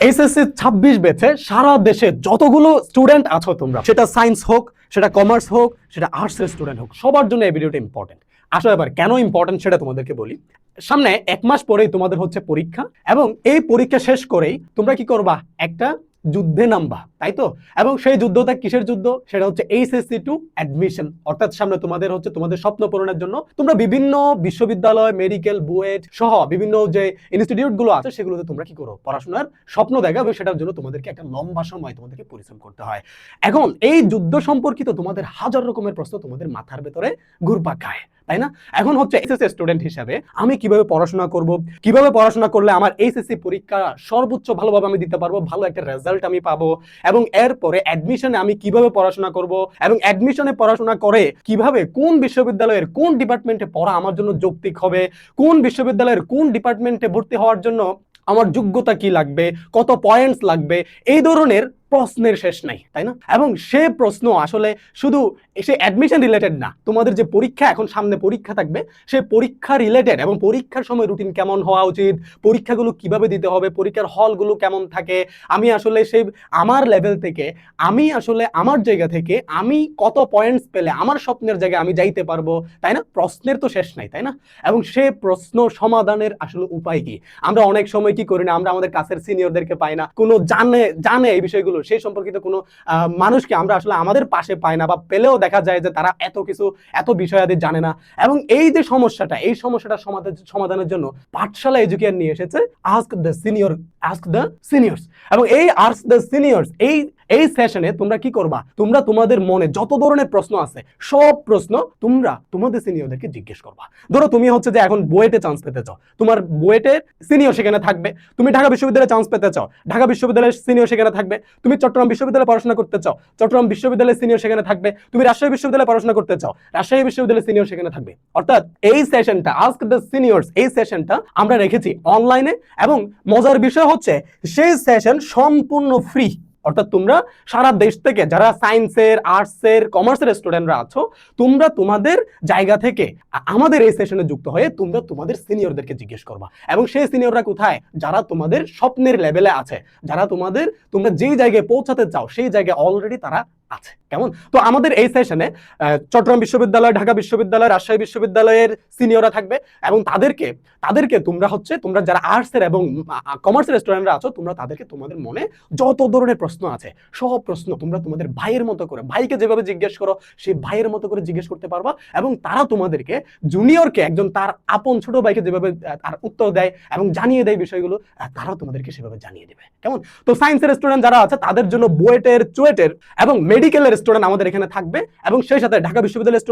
HSC 26 ব্যাচে সারা দেশে যতগুলো স্টুডেন্ট আছো তোমরা, সেটা সায়েন্স হোক, সেটা কমার্স হোক, সেটা আর্টসের স্টুডেন্ট হোক, সবার জন্য এই ভিডিওটা ইম্পর্টেন্ট। আসলে এবার কেন ইম্পর্টেন্ট সেটা তোমাদেরকে বলি। সামনে 1 মাস পরেই তোমাদের হচ্ছে পরীক্ষা, এবং এই পরীক্ষা শেষ করেই তোমরা কি করবা, একটা যুদ্ধে নামবা, তাই তো? এবং সেই যুদ্ধটা কিসের যুদ্ধ? সেটা হচ্ছে এইচএসসি টু অ্যাডমিশন। অর্থাৎ সামনে তোমাদের হচ্ছে তোমাদের স্বপ্ন পূরণের জন্য তোমরা বিভিন্ন বিশ্ববিদ্যালয়, মেডিকেল, বুয়েট সহ বিভিন্ন যে ইনস্টিটিউট গুলো আছে সেগুলোতে তোমরা কি করো, পড়াশোনার স্বপ্ন দেখা, এবং সেটার জন্য তোমাদেরকে একটা লম্বা সময় তোমাদেরকে পরিশ্রম করতে হয়। এখন এই যুদ্ধ সম্পর্কিত তোমাদের হাজার রকমের প্রশ্ন তোমাদের মাথার ভেতরে ঘুরপাক খায়, তাই না? এখন হচ্ছে এইচএসসি স্টুডেন্ট হিসেবে আমি কিভাবে পড়াশোনা করব, কিভাবে পড়াশোনা করলে আমার এইচএসসি পরীক্ষা সর্বোচ্চ ভালোভাবে আমি দিতে পারবো, ভালো একটা রেজাল্ট আমি পাবো, এবং এরপরে অ্যাডমিশনে আমি কিভাবে পড়াশোনা করব, এবং অ্যাডমিশনে পড়াশোনা করে কিভাবে কোন বিশ্ববিদ্যালয়ের কোন ডিপার্টমেন্টে পড়া আমার জন্য যৌক্তিক হবে, কোন বিশ্ববিদ্যালয়ের কোন ডিপার্টমেন্টে ভর্তি হওয়ার জন্য আমার যোগ্যতা কি লাগবে, কত পয়েন্টস লাগবে, এই ধরনের প্রশ্নের শেষ নাই, তাই না? এবং সে প্রশ্ন আসলে শুধু সে অ্যাডমিশন রিলেটেড না, তোমাদের যে পরীক্ষা এখন সামনে পরীক্ষা থাকবে, সেই পরীক্ষা রিলেটেড, এবং পরীক্ষার সময় রুটিন কেমন হওয়া উচিত, পরীক্ষাগুলো কিভাবে দিতে হবে, পরীক্ষার হলগুলো কেমন থাকে, আমি আসলে সেই আমার লেভেল থেকে, আমি আসলে আমার জায়গা থেকে আমি কত পয়েন্টস পেলে আমার স্বপ্নের জায়গায় আমি যাইতে পারবো, তাই না? প্রশ্নের তো শেষ নাই, তাই না? এবং সে প্রশ্ন সমাধানের আসলে উপায় কি? আমরা অনেক সময় কি করি না, আমরা আমাদের কাছের সিনিয়রদেরকে পাই না, কোনো জানে এই বিষয়গুলো, সেই সম্পর্কিত কোনো মানুষকে আমরা আসলে আমাদের পাশে পাই না, বা পেলেও দেখা যায় যে তারা এত কিছু, এত বিষয়াদি জানে না। এবং এই যে সমস্যাটা, এই সমস্যাটা সমাধানের জন্য পাঠশালা এডুকেয়ার নিয়ে এসেছে আস্ক দ্য সিনিয়র্স। এবং এই আস্ক দ্য সিনিয়র্স এই সেশনে তোমরা কি করবা, তোমরা তোমাদের মনে যত ধরনের প্রশ্ন আছে সব প্রশ্ন তোমরা তোমাদের সিনিয়রদেরকে জিজ্ঞেস করবা। ধরো তুমি হচ্ছে যে এখন বুয়েটে চান্স পেতে চাও, তোমার বুয়েটের সিনিয়র সেখানে থাকবে। তুমি ঢাকা বিশ্ববিদ্যালয়ে চান্স পেতে চাও, ঢাকা বিশ্ববিদ্যালয়ের সিনিয়র সেখানে থাকবে। তুমি চট্টগ্রাম বিশ্ববিদ্যালয়ে পড়াশোনা করতে চাও, চট্টগ্রাম বিশ্ববিদ্যালয়ের সিনিয়র সেখানে থাকবে। তুমি রাজশাহী বিশ্ববিদ্যালয়ে পড়াশোনা করতে চাও, রাজশাহী বিশ্ববিদ্যালয়ের সিনিয়র সেখানে থাকবে। অর্থাৎ এই সেশনটা আস্ক দ্য সিনিয়র্স, এই সেশনটা আমরা রেখেছি অনলাইনে, এবং মজার বিষয় হচ্ছে সেই সেশন সম্পূর্ণ ফ্রি। অর্থাৎ তোমরা সারা দেশ থেকে যারা সায়েন্সের, আর্টসের, কমার্সের স্টুডেন্টরা আছো, তোমরা তোমাদের জায়গা থেকে আমাদের এই সেশনে যুক্ত হয়ে তোমরা তোমাদের সিনিয়রদেরকে জিজ্ঞেস করবা। এবং সেই সিনিয়ররা কোথায়? যারা তোমাদের স্বপ্নের লেভেলে আছে, যারা তোমরা যেই জায়গায় পৌঁছাতে চাও সেই জায়গায় অলরেডি তারা আছে। কেমন? তো আমাদের এই সেশনে চট্টগ্রাম বিশ্ববিদ্যালয়, ঢাকা বিশ্ববিদ্যালয়, রাজশাহী বিশ্ববিদ্যালয়ের সিনিয়ররা থাকবে, এবং তাদেরকে তোমরা যারা আর্টসের এবং কমার্সের স্টুডেন্টরা আছো, তোমরা তাদেরকে তোমাদের মনে যত ধরনের প্রশ্ন আছে সব প্রশ্ন তোমরা তোমাদের ভাইয়ের মতো করে, ভাইকে যেভাবে জিজ্ঞেস করো সেই ভাইয়ের মতো করে জিজ্ঞেস করতে পারবা। এবং তারা তোমাদেরকে, জুনিয়রকে একজন তার আপন ছোট ভাইকে যেভাবে তার উত্তর দেয় এবং জানিয়ে দেয় বিষয়গুলো, তারাও তোমাদেরকে সেভাবে জানিয়ে দেবে। কেমন? তো সায়েন্সের স্টুডেন্ট যারা আছে তাদের জন্য বুয়েটের, চুয়েটের এবং মেডিকেলের স্টুডেন্ট আমাদের এখানে থাকবে, এবং সেই সাথে ঢাকা বিশ্ববিদ্যালয়ের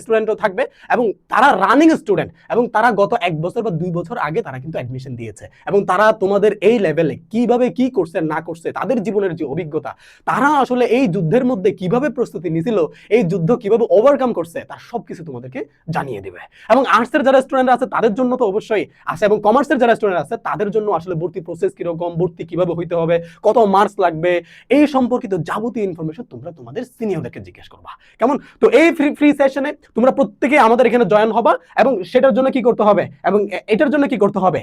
স্টুডেন্টও থাকবে, এবং তারা রানিং স্টুডেন্ট, এবং তারা গত 1 বছর বা 2 বছর আগে তারা কিন্তু অ্যাডমিশন দিয়েছে, এবং তারা তোমাদের এই লেভেলে কিভাবে কি করছে না করছে, তাদের জীবনের যে অভিজ্ঞতা, তারা আসলে এই যুদ্ধের মধ্যে কিভাবে প্রস্তুতি নিছিল, এই যুদ্ধ কিভাবে ওভারকাম করছে, তার সবকিছু তোমাদেরকে জানিয়ে দেবে। এবং আর্টসের যারা স্টুডেন্ট আছে তাদের জন্য তো অবশ্যই আছে, এবং কমার্সের যারা স্টুডেন্ট আছে তাদের জন্য আসলে ভর্তি প্রসেস কিরকম, ভর্তি কিভাবে হইতে হবে, কত মার্কস লাগবে, এই সম্পর্কিত যাবতীয় ইনফরমেশন তোমরা তোমাদের সিনিয়রদেরকে জিজ্ঞেস করবা। কেমন? তো এই ফ্রি সেশনে তোমরা প্রত্যেকে আমাদের এখানে জয়েন হবা, এবং সেটার জন্য কি করতে হবে, এবং এটার জন্য কি করতে হবে,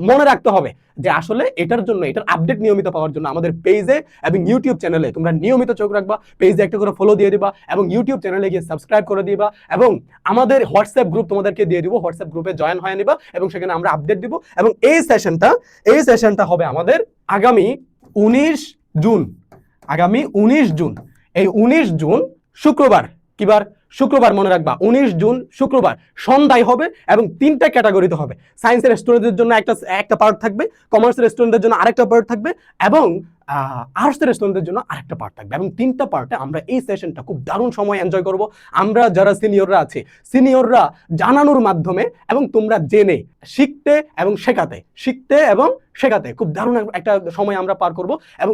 মনে রাখতে হবে যে আসলে এটার আপডেট নিয়মিত পাওয়ার জন্য আমাদের পেজে এবং ইউটিউব চ্যানেলে তোমরা নিয়মিত চোখ রাখবা। পেজে একটা করে ফলো দিয়ে দিবা, এবং ইউটিউব চ্যানেলে গিয়ে সাবস্ক্রাইব করে দিবা, এবং আমাদের হোয়াটসঅ্যাপ গ্রুপ তোমাদেরকে দিয়ে দিব, হোয়াটসঅ্যাপ গ্রুপে জয়েন হয়ে নিবা, এবং সেখানে আমরা আপডেট দিব। এবং এই সেশনটা হবে আমাদের আগামী 19 জুন। এই 19 জুন শুক্রবার, কিবার? শুক্রবার, মনে রাখবা 19 জুন শুক্রবার সন্ধ্যায় হবে, এবং 3টা ক্যাটাগরিতে হবে। সায়েন্সের স্টুডেন্টদের জন্য একটা পার্ট থাকবে, কমার্সের স্টুডেন্টদের জন্য আরেকটা পার্ট থাকবে, এবং আর্টসের স্টুডেন্টদের জন্য আরেকটা পার্ট থাকবে। এবং 3টা পার্টে আমরা এই সেশনটা খুব দারুণ সময় এনজয় করব। আমরা যারা সিনিয়ররা আছি, সিনিয়ররা জানানোর মাধ্যমে, এবং তোমরা জেনে শিখতে এবং শেখাতে খুব দারুণ একটা সময় আমরা পার করব। এবং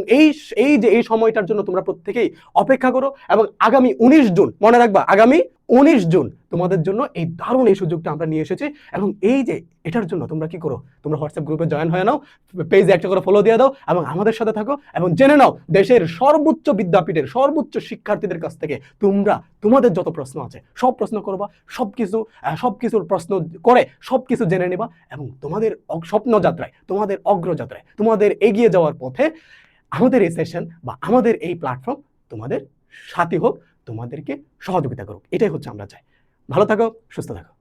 এই সময়টার জন্য তোমরা প্রত্যেকেই অপেক্ষা করো। এবং আগামী 19 জুন, মনে রাখবা, আগামী 19 জুন তোমাদের জন্য এই দারুণ এই সুযোগটা আমরা নিয়ে এসেছি। এবং এই যে এটার জন্য তোমরা কি করো, তোমরা হোয়াটসঅ্যাপ গ্রুপে জয়েন হয়ে নাও, পেজে একটা করে ফলো দিয়ে দাও এবং আমাদের সাথে থাকো এবং জেনে নাও দেশের সর্বোচ্চ বিদ্যাপীঠের সর্বোচ্চ শিক্ষার্থীদের কাছ থেকে তোমরা তোমাদের যত প্রশ্ন আছে সব প্রশ্ন করবা, সবকিছুর প্রশ্ন করে সবকিছু জেনে নেবা এবং তোমাদের স্বপ্নযাত্রায়, তোমাদের অগ্রযাত্রায়, তোমাদের এগিয়ে যাওয়ার পথে আমাদের এই সেশন বা আমাদের এই প্ল্যাটফর্ম তোমাদের সাথী হোক, তোমাদেরকে সহযোগিতা করুক। এটাই হচ্ছে আমরা চাই। ভালো থাকো, সুস্থ থাকো।